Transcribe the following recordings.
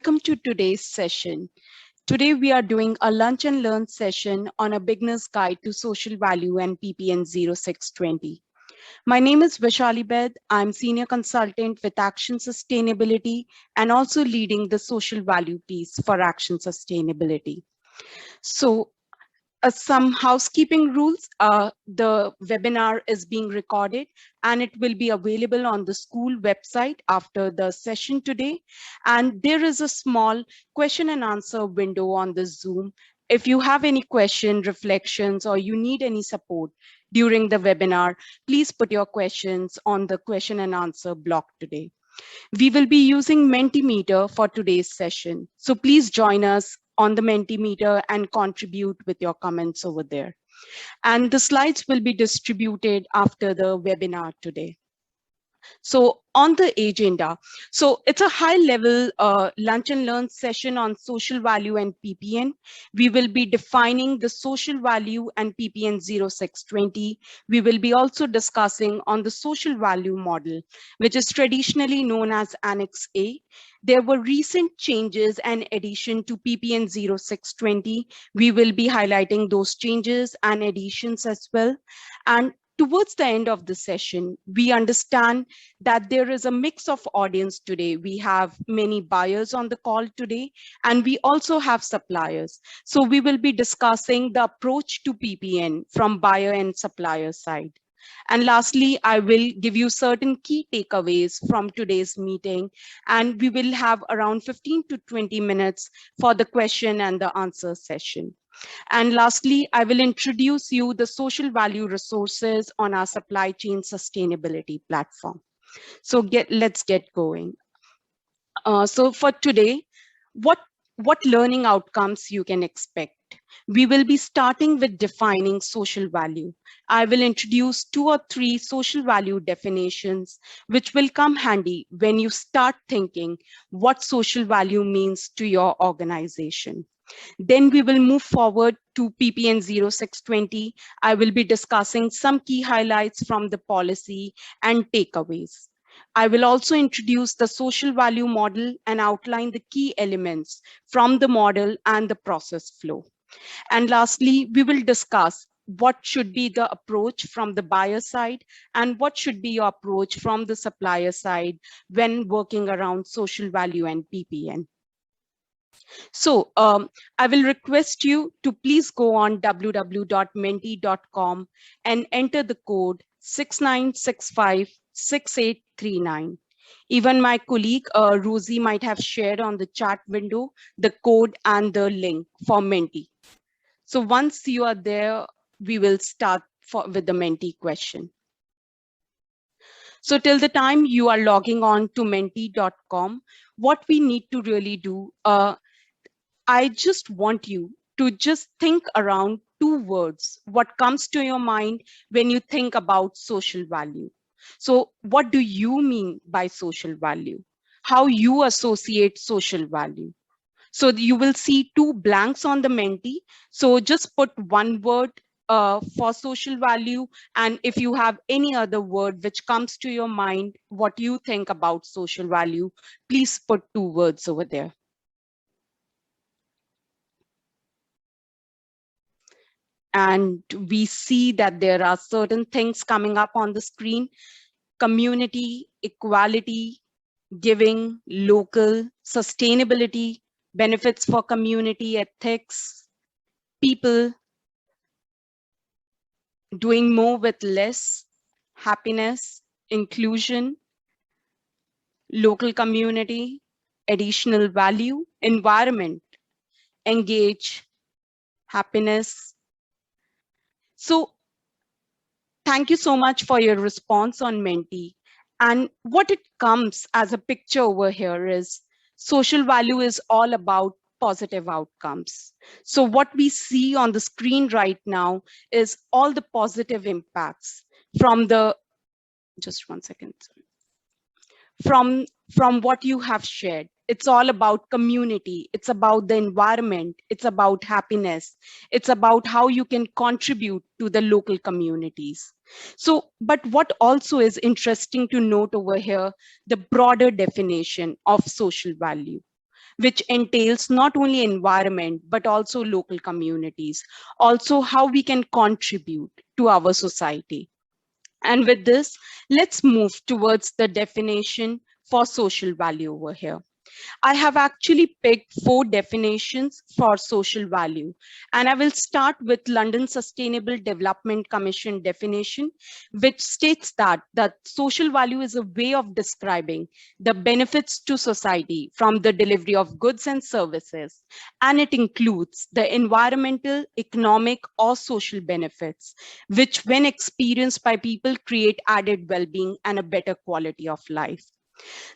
welcome to today's session. Today we are doing a lunch and learn session on a beginner's guide to social value and PPN 0620. My name is Vishali Bed. I'm senior consultant with Action Sustainability and also leading the social value piece for Action Sustainability. So some housekeeping rules. The webinar is being recorded and it will be available on the school website after the session today. And there is a small question and answer window on the Zoom. If you have any question, reflections, or you need any support during the webinar, please put your questions on the question and answer block today. We will be using Mentimeter for today's session. So please join us on the Mentimeter and contribute with your comments over there. And the slides will be distributed after the webinar today. So on the agenda, so it's a high level lunch and learn session on social value and PPN. We will be defining the social value and PPN 0620. We will be also discussing on the social value model, which is traditionally known as Annex A. There were recent changes and addition to PPN 0620. We will be highlighting those changes and additions as well. And towards the end of the session, we understand that there is a mix of audience today. We have many buyers on the call today, and we also have suppliers. So we will be discussing the approach to PPN from buyer and supplier side. And lastly, I will give you certain key takeaways from today's meeting, and we will have around 15 to 20 minutes for the question and the answer session. And lastly, I will introduce you the social value resources on our supply chain sustainability platform. So let's get going. So for today, what learning outcomes you can expect? We will be starting with defining social value. I will introduce 2 or 3 social value definitions, which will come handy when you start thinking what social value means to your organization. Then we will move forward to PPN 0620. I will be discussing some key highlights from the policy and takeaways. I will also introduce the social value model and outline the key elements from the model and the process flow. And lastly, we will discuss what should be the approach from the buyer side and what should be your approach from the supplier side when working around social value and PPN. So I will request you to please go on www.mentee.com and enter the code 69656839. Even my colleague Rosie might have shared on the chat window the code and the link for Mentee. So once you are there, we will start with the Mentee question. So till the time you are logging on to mentee.com, what we need to really do, I just want you to just think around 2 words. What comes to your mind when you think about social value? So what do you mean by social value? How you associate social value? So you will see 2 blanks on the Mentee. So just put 1 word for social value. And if you have any other word which comes to your mind, what you think about social value, please put 2 words over there. And we see that there are certain things coming up on the screen: community, equality, giving, local, sustainability, benefits for community, ethics, people, doing more with less, happiness, inclusion, local community, additional value, environment, engage, happiness. So thank you so much for your response on Mentee. And what it comes as a picture over here is social value is all about positive outcomes. So what we see on the screen right now is all the positive impacts from the, just one second, from what you have shared. It's all about community. It's about the environment. It's about happiness. It's about how you can contribute to the local communities. So, but what also is interesting to note over here, the broader definition of social value. which entails not only environment, but also local communities, also how we can contribute to our society. And with this, let's move towards the definition for social value over here. I have actually picked 4 definitions for social value, and I will start with London Sustainable Development Commission definition, which states that social value is a way of describing the benefits to society from the delivery of goods and services, and it includes the environmental, economic, or social benefits, which when experienced by people create added well-being and a better quality of life.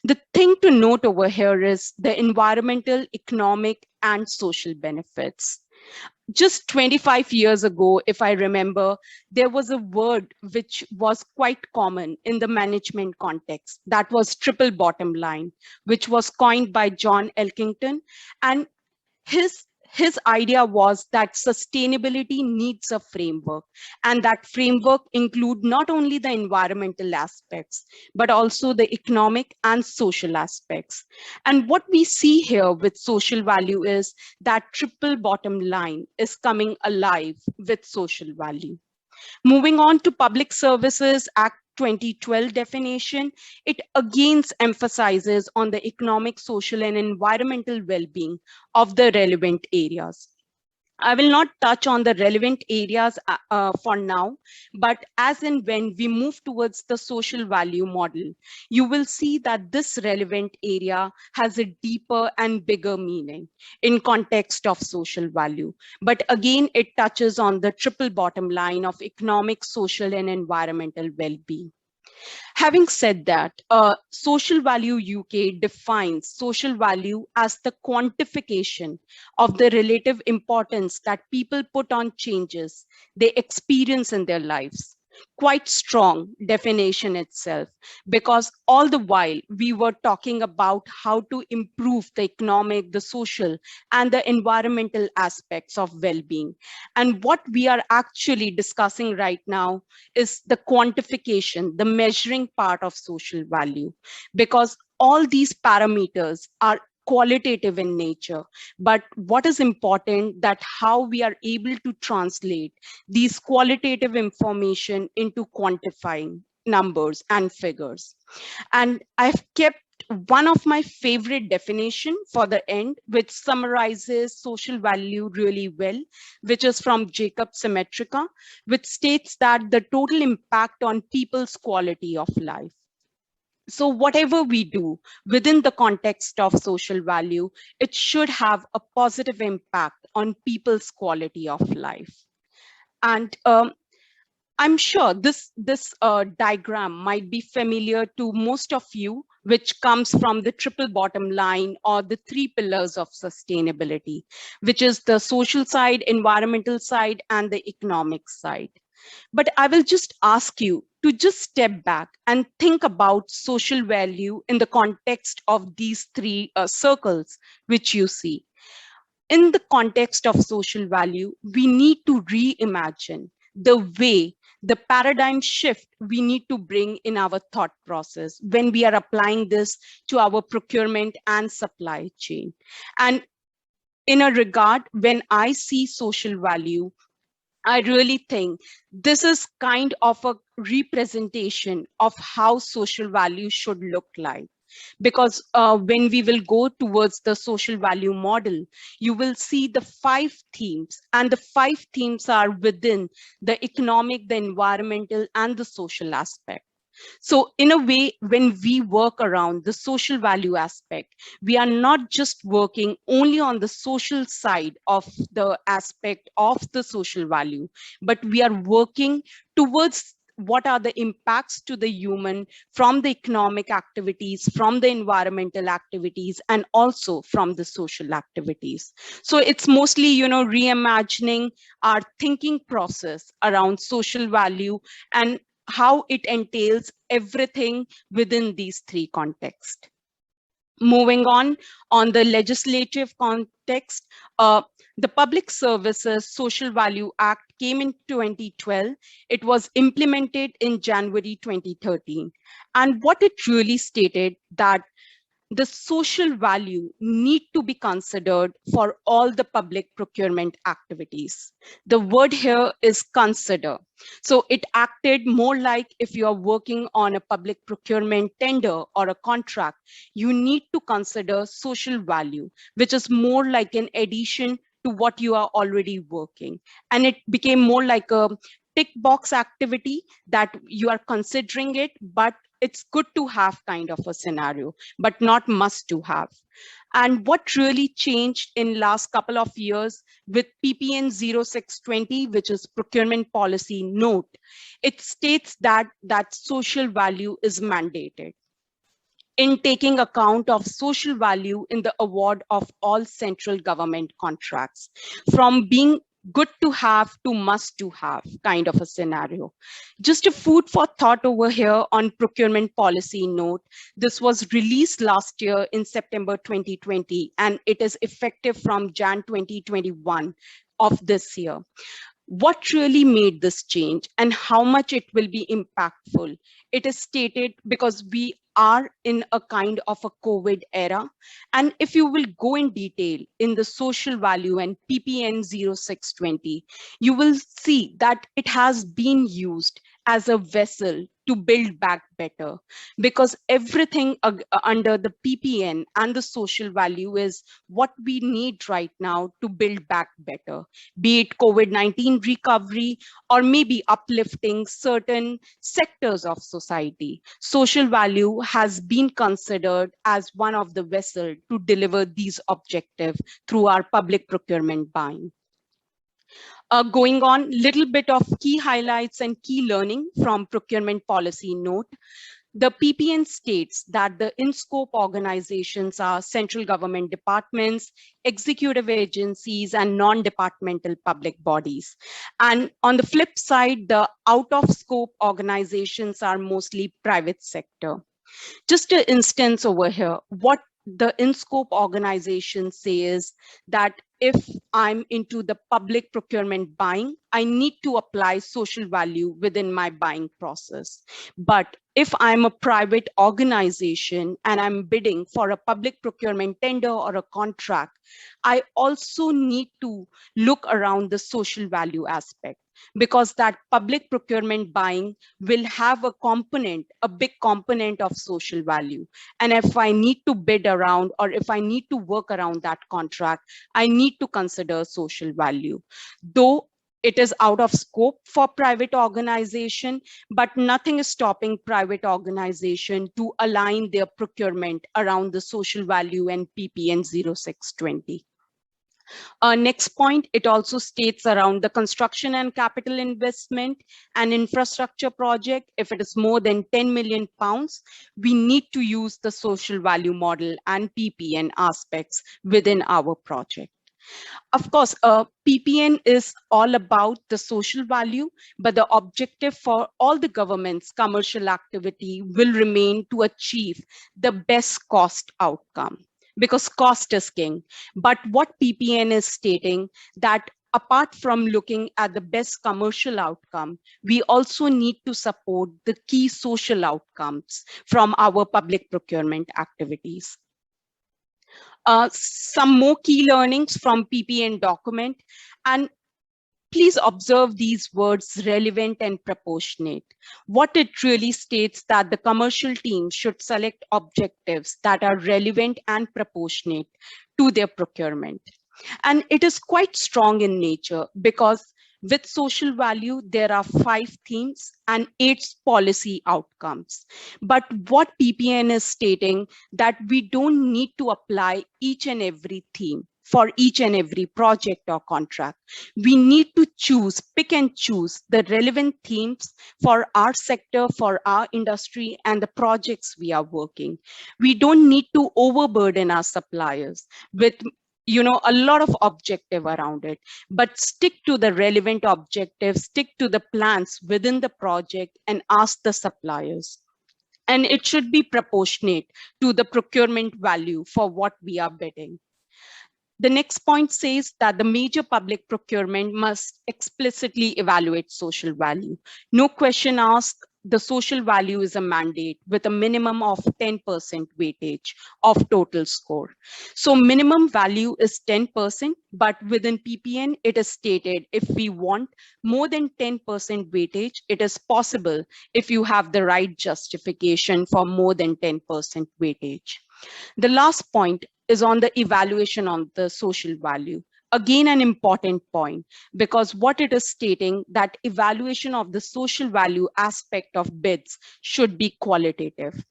The thing to note over here is the environmental, economic, and social benefits. Just 25 years ago, if I remember, there was a word which was quite common in the management context. That was triple bottom line, which was coined by John Elkington. And his idea was that sustainability needs a framework, and that framework include not only the environmental aspects but also the economic and social aspects. And what we see here with social value is that triple bottom line is coming alive with social value. Moving on to Public Services Act 2012 definition, it again emphasizes on the economic, social, and environmental well-being of the relevant areas. I will not touch on the relevant areas for now, but as and when we move towards the social value model, you will see that this relevant area has a deeper and bigger meaning in context of social value. But again, it touches on the triple bottom line of economic, social, and environmental well-being. Having said that, Social Value UK defines social value as the quantification of the relative importance that people put on changes they experience in their lives. Quite strong definition itself, because all the while we were talking about how to improve the economic, the social, and the environmental aspects of well-being. And what we are actually discussing right now is the quantification, the measuring part of social value, because all these parameters are qualitative in nature. But what is important that how we are able to translate these qualitative information into quantifying numbers and figures. And I've kept one of my favorite definition for the end, which summarizes social value really well, which is from Jacob Symmetrica, which states that the total impact on people's quality of life. So whatever we do within the context of social value, it should have a positive impact on people's quality of life. And I'm sure this diagram might be familiar to most of you, which comes from the triple bottom line or the 3 pillars of sustainability, which is the social side, environmental side, and the economic side. But I will just ask you to just step back and think about social value in the context of these 3 circles, which you see. In the context of social value, we need to reimagine the way, the paradigm shift we need to bring in our thought process when we are applying this to our procurement and supply chain. And in a regard, when I see social value, I really think this is kind of a representation of how social value should look like. Because when we will go towards the social value model, you will see the 5 themes, and the 5 themes are within the economic, the environmental, and the social aspect. So in a way, when we work around the social value aspect, we are not just working only on the social side of the aspect of the social value, but we are working towards what are the impacts to the human from the economic activities, from the environmental activities, and also from the social activities. So it's mostly, reimagining our thinking process around social value and how it entails everything within these 3 contexts. Moving on the legislative context, the Public Services Social Value Act came in 2012. It was implemented in January 2013. And what it really stated that the social value need to be considered for all the public procurement activities. The word here is consider. So it acted more like if you are working on a public procurement tender or a contract, you need to consider social value, which is more like an addition to what you are already working. And it became more like a tick box activity that you are considering it, but it's good to have kind of a scenario, but not must to have. And what really changed in last couple of years with PPN 0620, which is procurement policy note, it states that social value is mandated in taking account of social value in the award of all central government contracts, from being good to have to must to have kind of a scenario. Just a food for thought over here on procurement policy note. This was released last year in September 2020, and it is effective from Jan 2021 of this year. What really made this change and how much it will be impactful? It is stated because we are in a kind of a COVID era. And if you will go in detail in the social value and PPN 0620, you will see that it has been used as a vessel to build back better, because everything under the PPN and the social value is what we need right now to build back better, be it COVID-19 recovery or maybe uplifting certain sectors of society. Social value has been considered as one of the vessels to deliver these objectives through our public procurement buying. Going on, little bit of key highlights and key learning from procurement policy note. The PPN states that the in-scope organizations are central government departments, executive agencies, and non-departmental public bodies. And on the flip side, the out-of-scope organizations are mostly private sector. Just an instance over here, what the in-scope organization says that if I'm into the public procurement buying, I need to apply social value within my buying process. But if I'm a private organization and I'm bidding for a public procurement tender or a contract, I also need to look around the social value aspect, because that public procurement buying will have a component, a big component of social value. And if I need to bid around or if I need to work around that contract, I need to consider social value. Though it is out of scope for private organization, but nothing is stopping private organization to align their procurement around the social value and PPN 0620. Next point, it also states around the construction and capital investment and infrastructure project. If it is more than 10 million pounds, we need to use the social value model and PPN aspects within our project. Of course, PPN is all about the social value, but the objective for all the government's commercial activity will remain to achieve the best cost outcome, because cost is king. But what PPN is stating that apart from looking at the best commercial outcome, we also need to support the key social outcomes from our public procurement activities. Some more key learnings from PPN document, and please observe these words relevant and proportionate. What it really states that the commercial team should select objectives that are relevant and proportionate to their procurement. And it is quite strong in nature, because with social value, there are 5 themes and 8 policy outcomes. But what PPN is stating that we don't need to apply each and every theme for each and every project or contract. We need to choose, pick and choose the relevant themes for our sector, for our industry, and the projects we are working. We don't need to overburden our suppliers with a lot of objective around it, but stick to the relevant objectives, stick to the plans within the project, and ask the suppliers. And it should be proportionate to the procurement value for what we are bidding. The next point says that the major public procurement must explicitly evaluate social value. No question asked, the social value is a mandate with a minimum of 10% weightage of total score. So minimum value is 10%, but within PPN, it is stated if we want more than 10% weightage, it is possible if you have the right justification for more than 10% weightage. The last point is on the evaluation on the social value. Again, an important point, because what it is stating that evaluation of the social value aspect of bids should be qualitative.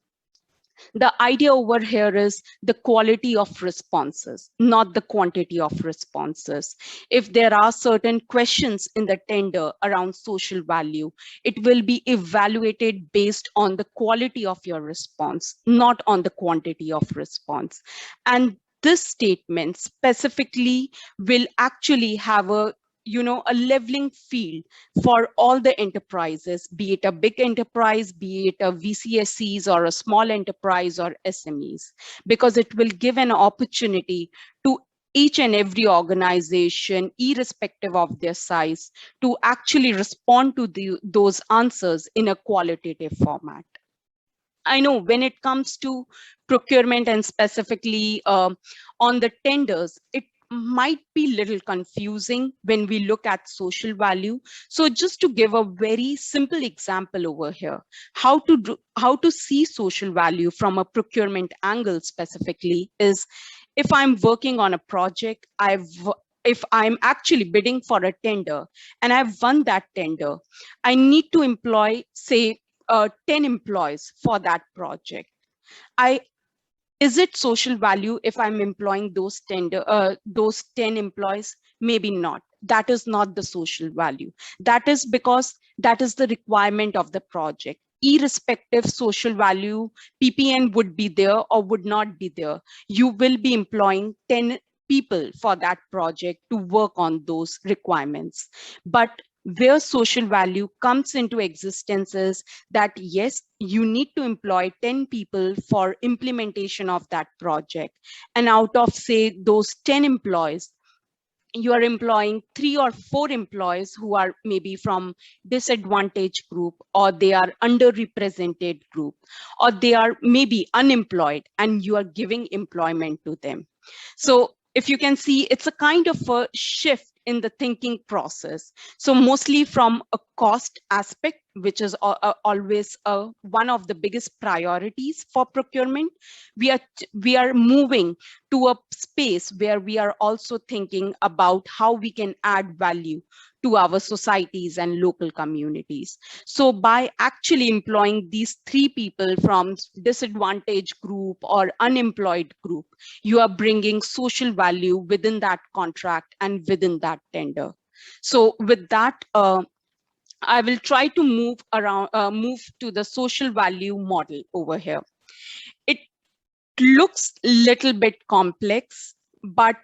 The idea over here is the quality of responses, not the quantity of responses. If there are certain questions in the tender around social value, it will be evaluated based on the quality of your response, not on the quantity of response. And this statement specifically will actually have a leveling field for all the enterprises, be it a big enterprise, be it a VCSEs or a small enterprise or SMEs, because it will give an opportunity to each and every organization, irrespective of their size, to actually respond to those answers in a qualitative format. I know when it comes to procurement and specifically on the tenders, it might be a little confusing when we look at social value. So just to give a very simple example over here, how to see social value from a procurement angle specifically is, if I'm working on a project, if I'm actually bidding for a tender and I've won that tender, I need to employ, say, 10 employees for that project. I Is it social value if I'm employing those 10 employees? Maybe not. That is not the social value. That is because that is the requirement of the project. Irrespective social value, PPN would be there or would not be there. You will be employing 10 people for that project to work on those requirements. But where social value comes into existence is that yes, you need to employ 10 people for implementation of that project. And out of, say, those 10 employees, you are employing 3 or 4 employees who are maybe from disadvantaged group, or they are underrepresented group, or they are maybe unemployed, and you are giving employment to them. So if you can see, it's a kind of a shift in the thinking process. So mostly from a cost aspect, which is always one of the biggest priorities for procurement, we are moving to a space where we are also thinking about how we can add value to our societies and local communities. So by actually employing these 3 people from disadvantaged group or unemployed group, you are bringing social value within that contract and within that tender. So with that, I will try to move to the social value model over here. It looks a little bit complex, but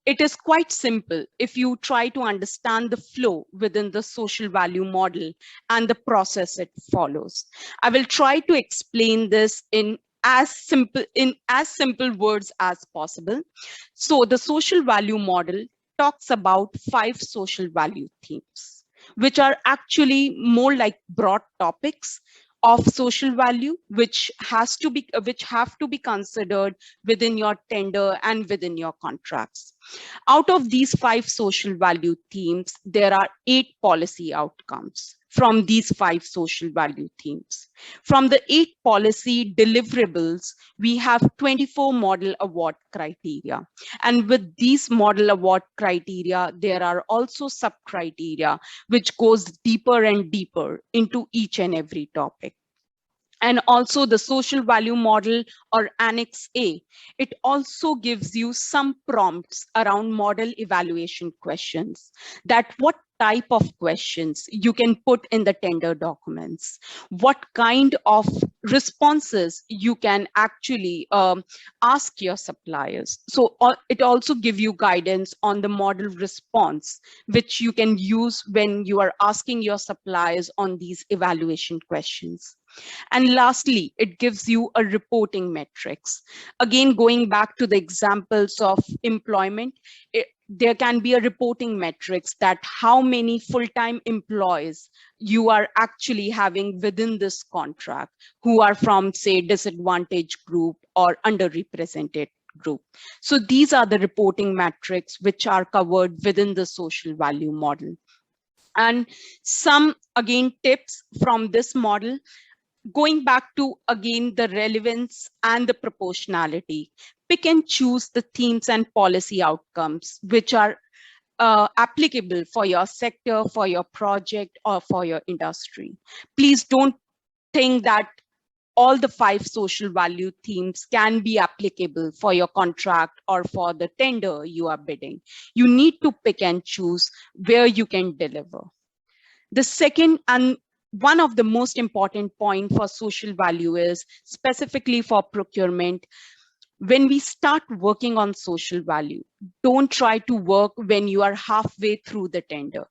it is quite simple if you try to understand the flow within the social value model and the process it follows. I will try to explain this in as simple words as possible. So the social value model talks about 5 social value themes, which are actually more like broad topics of social value, which have to be considered within your tender and within your contracts. Out of these 5 social value themes, there are 8 policy outcomes from these 5 social value themes. From the 8 policy deliverables, we have 24 model award criteria. And with these model award criteria, there are also sub criteria which goes deeper and deeper into each and every topic. And also the social value model, or Annex A, it also gives you some prompts around model evaluation questions, that what type of questions you can put in the tender documents, what kind of responses you can actually ask your suppliers. So it also gives you guidance on the model response, which you can use when you are asking your suppliers on these evaluation questions. And lastly, it gives you a reporting metrics. Again, going back to the examples of employment, there can be a reporting metrics that how many full-time employees you are actually having within this contract who are from, say, disadvantaged group or underrepresented group. So these are the reporting metrics which are covered within the social value model. And some, again, tips from this model, going back to, again, the relevance and the proportionality. Pick and choose the themes and policy outcomes which are applicable for your sector, for your project, or for your industry. Please don't think that all the 5 social value themes can be applicable for your contract or for the tender you are bidding. You need to pick and choose where you can deliver. The second and one of the most important point for social value is specifically for procurement. When we start working on social value, don't try to work when you are halfway through the tender.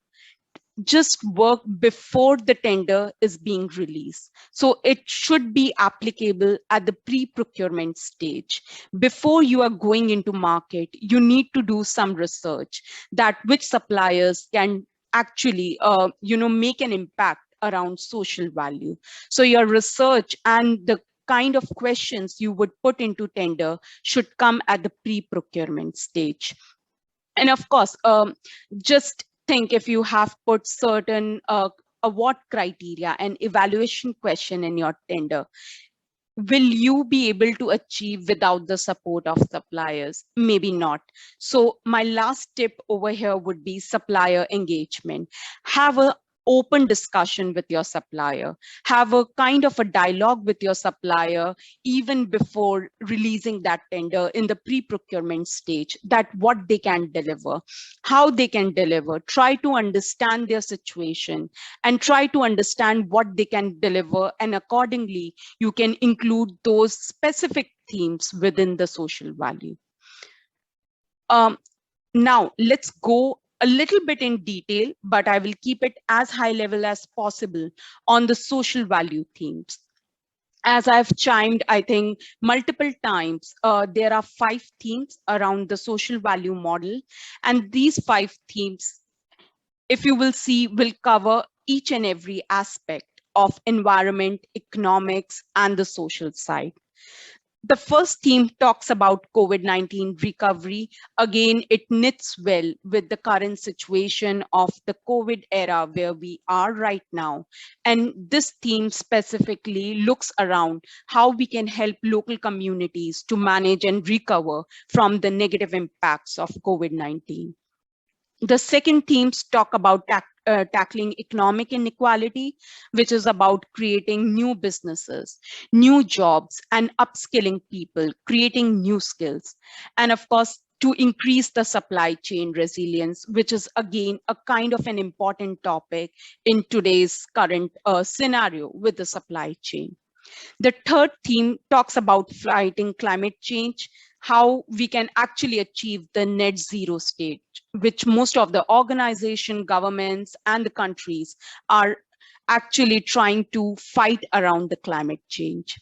Just work before the tender is being released. So it should be applicable at the pre-procurement stage. Before you are going into market, you need to do some research that which suppliers can actually make an impact around social value. So your research and the kind of questions you would put into tender should come at the pre-procurement stage. And of course, just think if you have put certain award criteria and evaluation question in your tender, will you be able to achieve without the support of suppliers? Maybe not. So my last tip over here would be supplier engagement. Have a open discussion with your supplier. Have a kind of a dialogue with your supplier even before releasing that tender in the pre-procurement stage, that what they can deliver, how they can deliver. Try to understand their situation and try to understand what they can deliver, and accordingly you can include those specific themes within the social value. Now let's go a little bit in detail, but I will keep it as high level as possible on the social value themes. As I've chimed, I think, multiple times, there are 5 themes around the social value model. And these 5 themes, if you will see, will cover each and every aspect of environment, economics, and the social side. The first theme talks about COVID-19 recovery. Again, it knits well with the current situation of the COVID era where we are right now. And this theme specifically looks around how we can help local communities to manage and recover from the negative impacts of COVID-19. The second themes talk about tackling economic inequality, which is about creating new businesses, new jobs, and upskilling people, creating new skills. And of course, to increase the supply chain resilience, which is again a kind of an important topic in today's current scenario with the supply chain. The third theme talks about fighting climate change, how we can actually achieve the net zero state, which most of the organization, governments, and the countries are actually trying to fight around the climate change.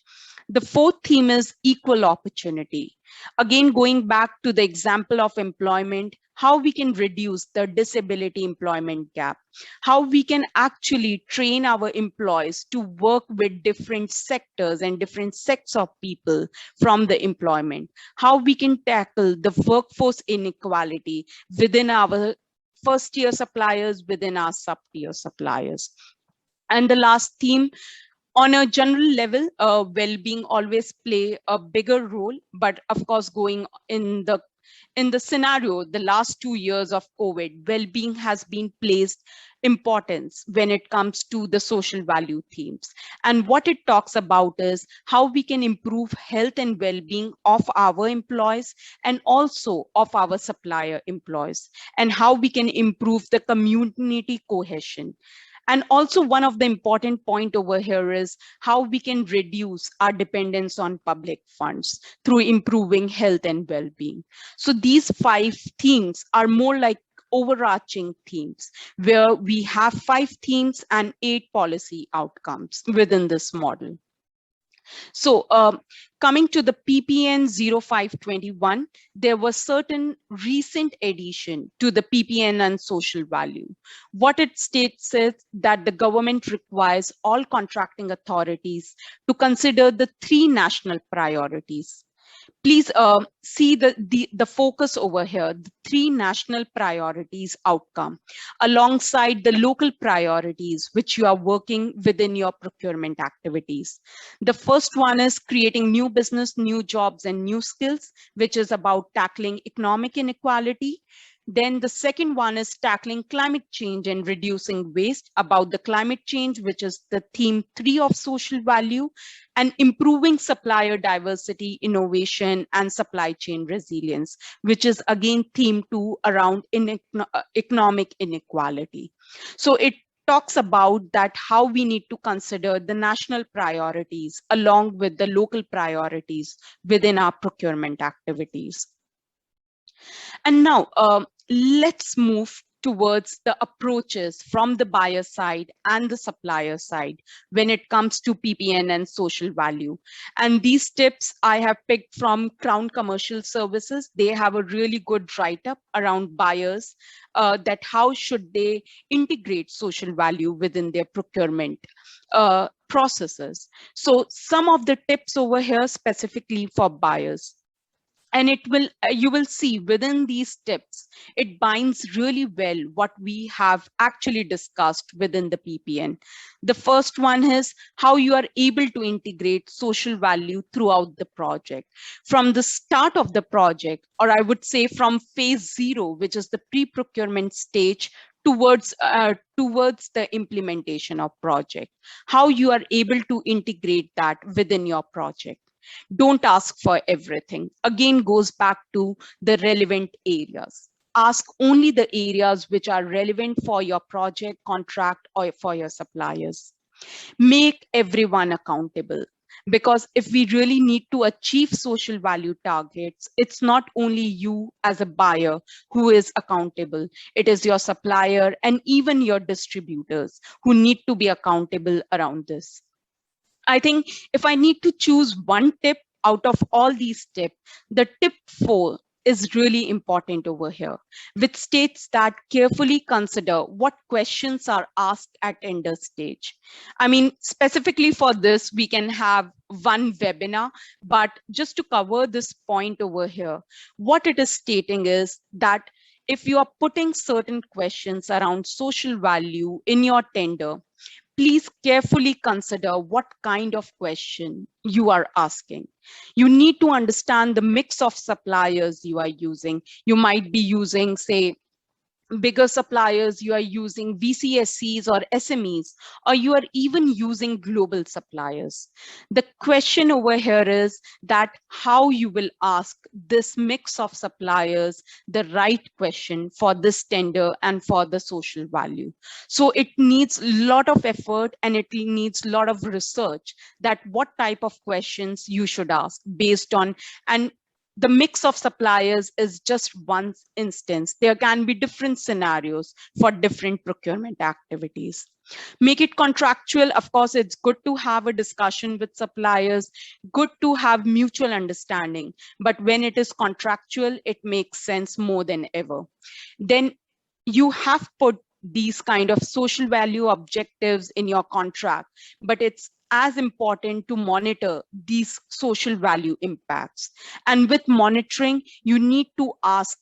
The fourth theme is equal opportunity. Again, going back to the example of employment, how we can reduce the disability employment gap, how we can actually train our employees to work with different sectors and different sects of people from the employment, how we can tackle the workforce inequality within our first tier suppliers, within our sub-tier suppliers. And the last theme, on a general level, well-being always play a bigger role, but of course, going in the scenario, the last 2 years of COVID, well-being has been placed importance when it comes to the social value themes. And what it talks about is how we can improve health and well-being of our employees and also of our supplier employees, and how we can improve the community cohesion. And also one of the important point over here is how we can reduce our dependence on public funds through improving health and well-being. So these 5 themes are more like overarching themes where we have 5 themes and 8 policy outcomes within this model. So coming to the PPN 0521, there was certain recent addition to the PPN and social value. What it states is that the government requires all contracting authorities to consider the three national priorities. Please see the focus over here, the three national priorities outcome alongside the local priorities which you are working within your procurement activities. The first one is creating new business, new jobs, and new skills, which is about tackling economic inequality. Then the second one is tackling climate change and reducing waste, about the climate change, which is the theme 3 of social value, and improving supplier diversity, innovation, and supply chain resilience, which is again theme 2 around economic inequality. So it talks about that how we need to consider the national priorities along with the local priorities within our procurement activities. And now let's move towards the approaches from the buyer side and the supplier side when it comes to PPN and social value. And these tips I have picked from Crown Commercial Services. They have a really good write-up around buyers, that how should they integrate social value within their procurement processes. So some of the tips over here specifically for buyers, and it will you will see within these tips it binds really well what we have actually discussed within the PPN. The first one is how you are able to integrate social value throughout the project, from the start of the project, or I would say from phase 0, which is the pre-procurement stage, towards the implementation of project, how you are able to integrate that within your project. Don't ask for everything. Again, goes back to the relevant areas. Ask only the areas which are relevant for your project, contract, or for your suppliers. Make everyone accountable. Because if we really need to achieve social value targets, it's not only you as a buyer who is accountable, it is your supplier and even your distributors who need to be accountable around this. I think if I need to choose one tip out of all these tips, the tip 4 is really important over here, which states that carefully consider what questions are asked at tender stage. I mean, specifically for this, we can have one webinar, but just to cover this point over here, what it is stating is that if you are putting certain questions around social value in your tender, please carefully consider what kind of question you are asking. You need to understand the mix of suppliers you are using. You might be using, say, bigger suppliers, you are using VCSCs or SMEs, or you are even using global suppliers. The question over here is that how you will ask this mix of suppliers the right question for this tender and for the social value. So it needs a lot of effort and it needs a lot of research that what type of questions you should ask based on, and the mix of suppliers is just one instance. There can be different scenarios for different procurement activities. Make it contractual. Of course, it's good to have a discussion with suppliers, good to have mutual understanding. But when it is contractual, it makes sense more than ever. Then you have put these kind of social value objectives in your contract, but it's as important to monitor these social value impacts. And with monitoring, you need to ask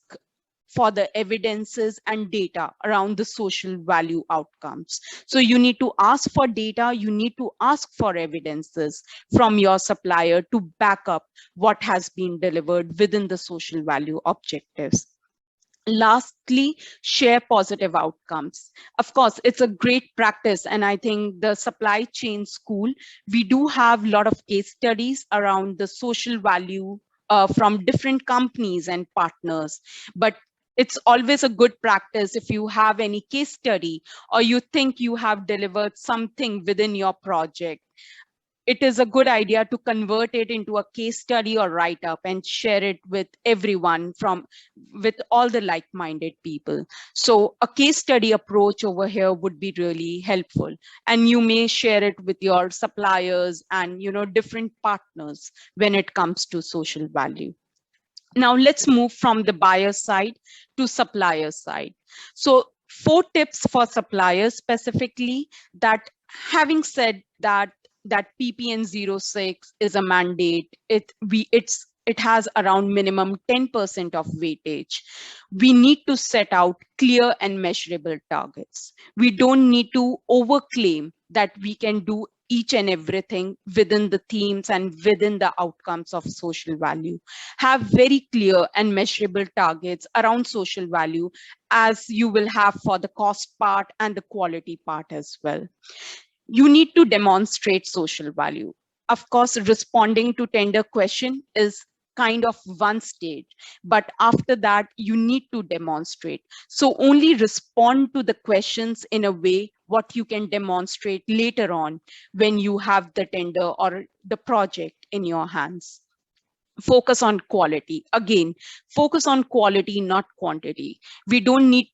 for the evidences and data around the social value outcomes. So you need to ask for data, you need to ask for evidences from your supplier to back up what has been delivered within the social value objectives. Lastly, share positive outcomes. Of course, it's a great practice, and I think the supply chain school, we do have a lot of case studies around the social value from different companies and partners. But it's always a good practice if you have any case study or you think you have delivered something within your project, it is a good idea to convert it into a case study or write up and share it with everyone with all the like-minded people. So a case study approach over here would be really helpful. And you may share it with your suppliers and, different partners when it comes to social value. Now let's move from the buyer side to supplier side. So 4 tips for suppliers specifically, that having said that PPN 06 is a mandate, it has around minimum 10% of weightage. We need to set out clear and measurable targets. We don't need to overclaim that we can do each and everything within the themes and within the outcomes of social value. Have very clear and measurable targets around social value, as you will have for the cost part and the quality part as well. You need to demonstrate social value. Of course, responding to tender question is kind of one stage, but after that, you need to demonstrate. So only respond to the questions in a way what you can demonstrate later on when you have the tender or the project in your hands. Focus on quality. Again, focus on quality, not quantity. We don't need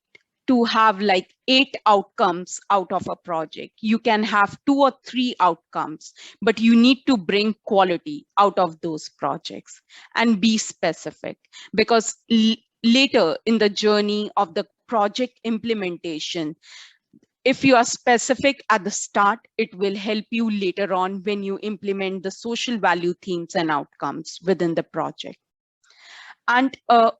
to have like 8 outcomes out of a project. You can have 2 or 3 outcomes, but you need to bring quality out of those projects and be specific, because later in the journey of the project implementation, if you are specific at the start, it will help you later on when you implement the social value themes and outcomes within the project. And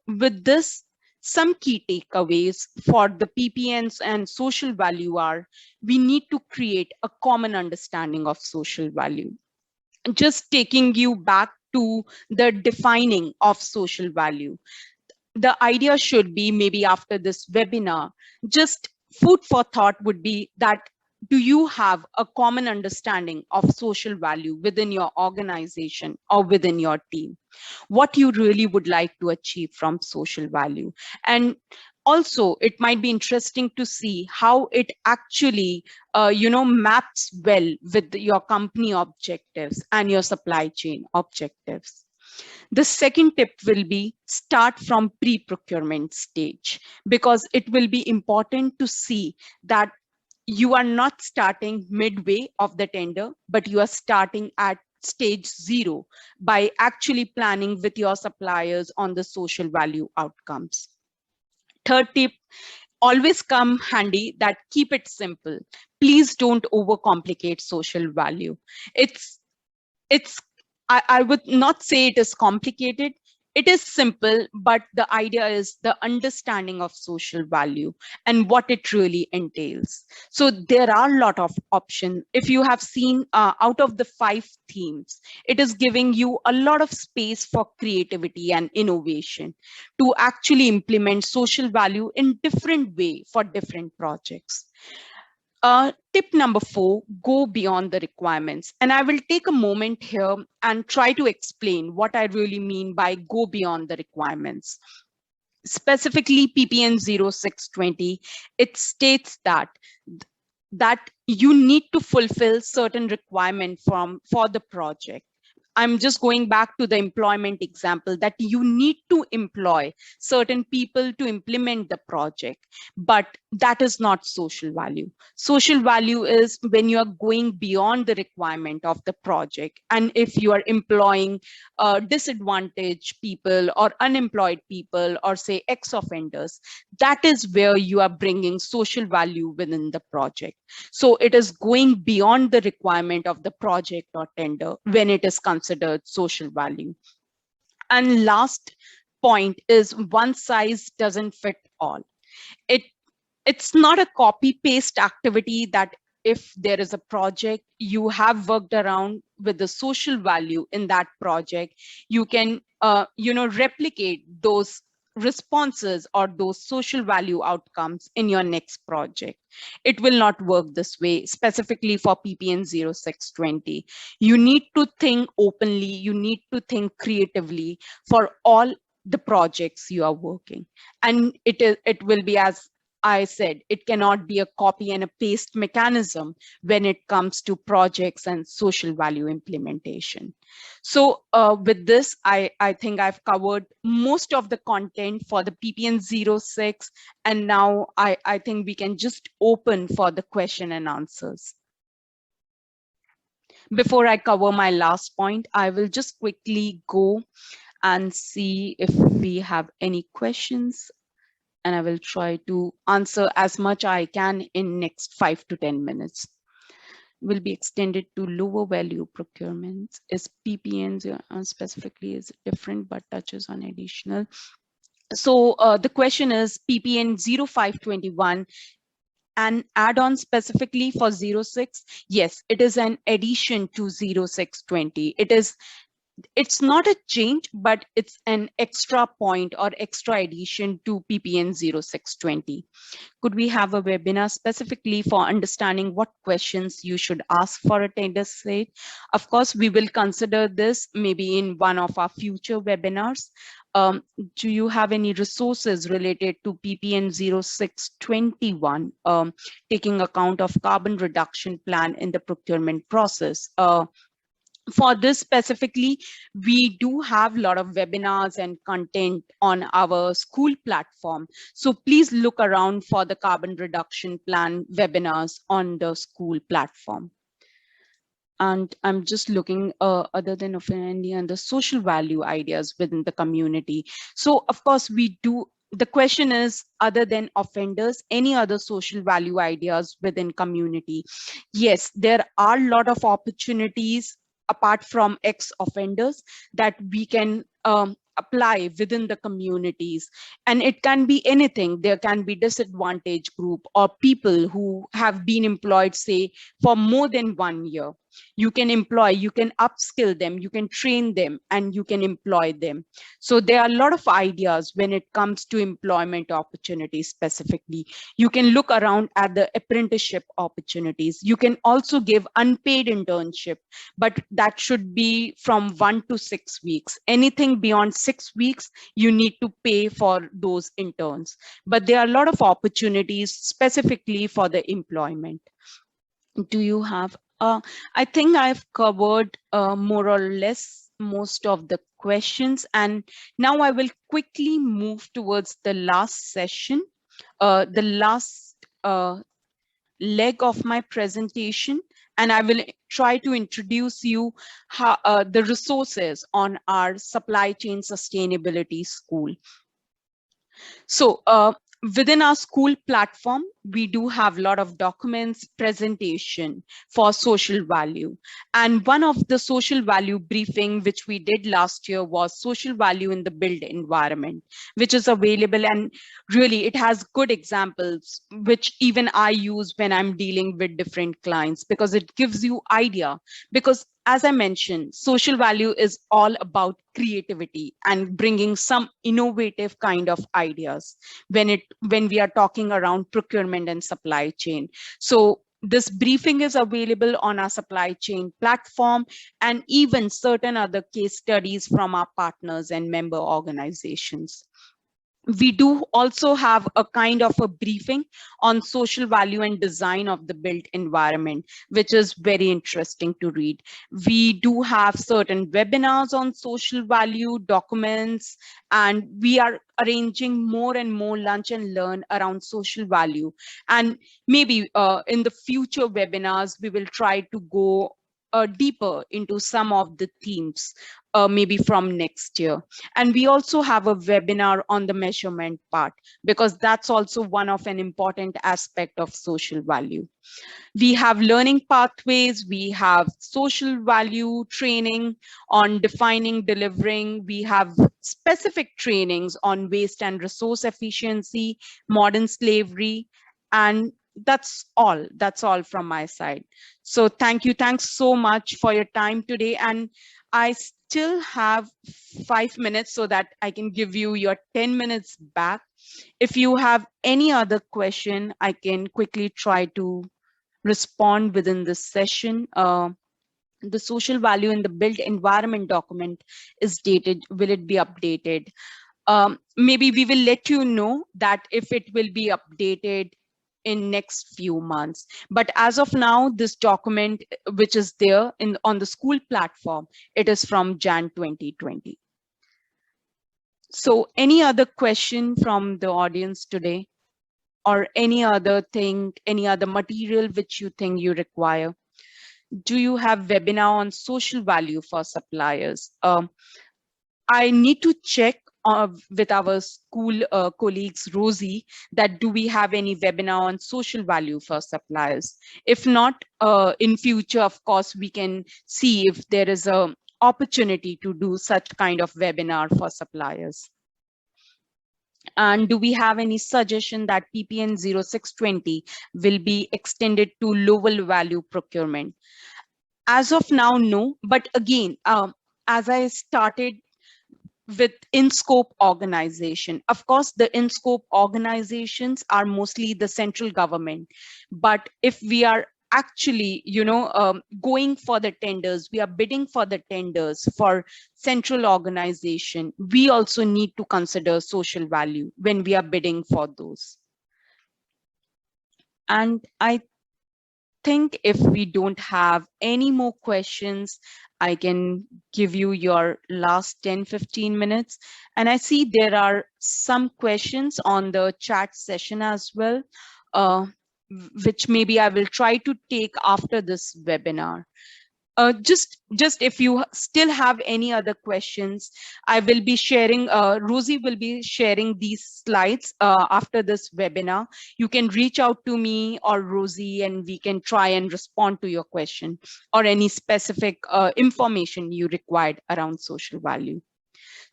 with this, some key takeaways for the PPNs and social value are: we need to create a common understanding of social value. Just taking you back to the defining of social value, the idea should be, maybe after this webinar, just food for thought would be that, do you have a common understanding of social value within your organization or within your team? What you really would like to achieve from social value? And also, it might be interesting to see how it actually, maps well with your company objectives and your supply chain objectives. The second tip will be start from pre-procurement stage, because it will be important to see that you are not starting midway of the tender, but you are starting at stage 0 by actually planning with your suppliers on the social value outcomes. Third tip, always come handy, that keep it simple. Please don't overcomplicate social value. It's I would not say it is complicated. It is simple, but the idea is the understanding of social value and what it really entails. So there are a lot of options. If you have seen out of the 5 themes, it is giving you a lot of space for creativity and innovation to actually implement social value in different way for different projects. Tip number 4, go beyond the requirements. And I will take a moment here and try to explain what I really mean by go beyond the requirements. Specifically, PPN 0620, it states that you need to fulfill certain requirement for the project. I'm just going back to the employment example, that you need to employ certain people to implement the project, but that is not social value. Social value is when you are going beyond the requirement of the project. And if you are employing disadvantaged people or unemployed people, or say ex-offenders, that is where you are bringing social value within the project. So it is going beyond the requirement of the project or tender when it is considered social value. And last point is, one size doesn't fit all. It's not a copy paste activity, that if there is a project you have worked around with the social value in that project, you can replicate those responses or those social value outcomes in your next project. It will not work this way, specifically for PPN 0620. You need to think openly, you need to think creatively for all the projects you are working. And it will be, as I said, it cannot be a copy and a paste mechanism when it comes to projects and social value implementation. So with this, I think I've covered most of the content for the PPN 06, and now I think we can just open for the question and answers. Before I cover my last point, I will just quickly go and see if we have any questions, and I will try to answer as much I can in next 5 to 10 minutes. Will be extended to lower value procurements. Is PPNs specifically is different but touches on additional. So the question is PPN 0521 an add-on specifically for 06? Yes, it is an addition to 0620. It's not a change, but it's an extra point or extra addition to PPN 0620. Could we have a webinar specifically for understanding what questions you should ask for a tender state? Of course, we will consider this maybe in one of our future webinars. Do you have any resources related to PPN 0621, taking account of carbon reduction plan in the procurement process? For this specifically, we do have a lot of webinars and content on our school platform. So please look around for the carbon reduction plan webinars on the school platform. And I'm just looking other than offending and the social value ideas within the community. So of course we do, the question is, other than offenders, any other social value ideas within community? Yes, there are a lot of opportunities apart from ex-offenders that we can apply within the communities. And it can be anything. There can be disadvantaged group or people who have been employed, say, for more than 1 year. You can employ, you can upskill them, you can train them, and you can employ them. So there are a lot of ideas when it comes to employment opportunities specifically. You can look around at the apprenticeship opportunities. You can also give unpaid internship, but that should be from 1 to 6 weeks. Anything beyond 6 weeks, you need to pay for those interns. But there are a lot of opportunities specifically for the employment. Do you have I think I've covered more or less most of the questions, and now I will quickly move towards the last session, the last leg of my presentation, and I will try to introduce you how, the resources on our supply chain sustainability school. So within our school platform, we do have a lot of documents, presentation for social value. And one of the social value briefing, which we did last year, was social value in the built environment, which is available. And really, it has good examples, which even I use when I'm dealing with different clients, because it gives you idea. Because as I mentioned, social value is all about creativity and bringing some innovative kind of ideas when we are talking around procurement and supply chain. So this briefing is available on our supply chain platform, and even certain other case studies from our partners and member organizations. We do also have a kind of a briefing on social value and design of the built environment, which is very interesting to read. We do have certain webinars on social value documents, and we are arranging more and more lunch and learn around social value. And maybe in the future webinars, we will try to go deeper into some of the themes, maybe from next year. And we also have a webinar on the measurement part, because that's also one of an important aspect of social value. We have learning pathways, we have social value training on defining, delivering, we have specific trainings on waste and resource efficiency, modern slavery, and that's all from my side. So thank you, thanks so much for your time today. And I still have 5 minutes so that I can give you your 10 minutes back. If you have any other question, I can quickly try to respond within this session. The social value in the built environment document is dated. Will it be updated? Maybe we will let you know that if it will be updated in next few months. But as of now, this document, which is there on the school platform, it is from Jan 2020. So any other question from the audience today, or any other thing, any other material which you think you require? Do you have webinar on social value for suppliers? I need to check with our school colleagues, Rosie, that do we have any webinar on social value for suppliers? If not, in future, of course, we can see if there is a opportunity to do such kind of webinar for suppliers. And do we have any suggestion that PPN 0620 will be extended to lower value procurement? As of now, no. But again, as I started with in-scope organization, of course, the in-scope organizations are mostly the central government. But if we are actually, going for the tenders, we are bidding for the tenders for central organization, we also need to consider social value when we are bidding for those. And I think if we don't have any more questions, I can give you your last 10-15 minutes. And I see there are some questions on the chat session as well, which maybe I will try to take after this webinar. Just if you still have any other questions, I will be sharing, Rosie will be sharing these slides after this webinar. You can reach out to me or Rosie and we can try and respond to your question or any specific information you required around social value.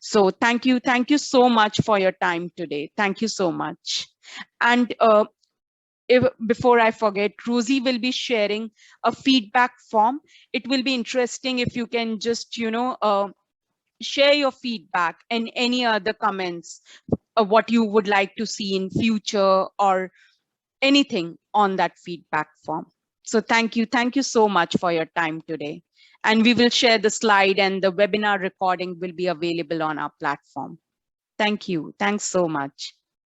So thank you so much for your time today. Thank you so much. And before I forget, Rosie will be sharing a feedback form. It will be interesting if you can just, share your feedback and any other comments of what you would like to see in future or anything on that feedback form. So thank you so much for your time today. And we will share the slide and the webinar recording will be available on our platform. Thank you. Thanks so much.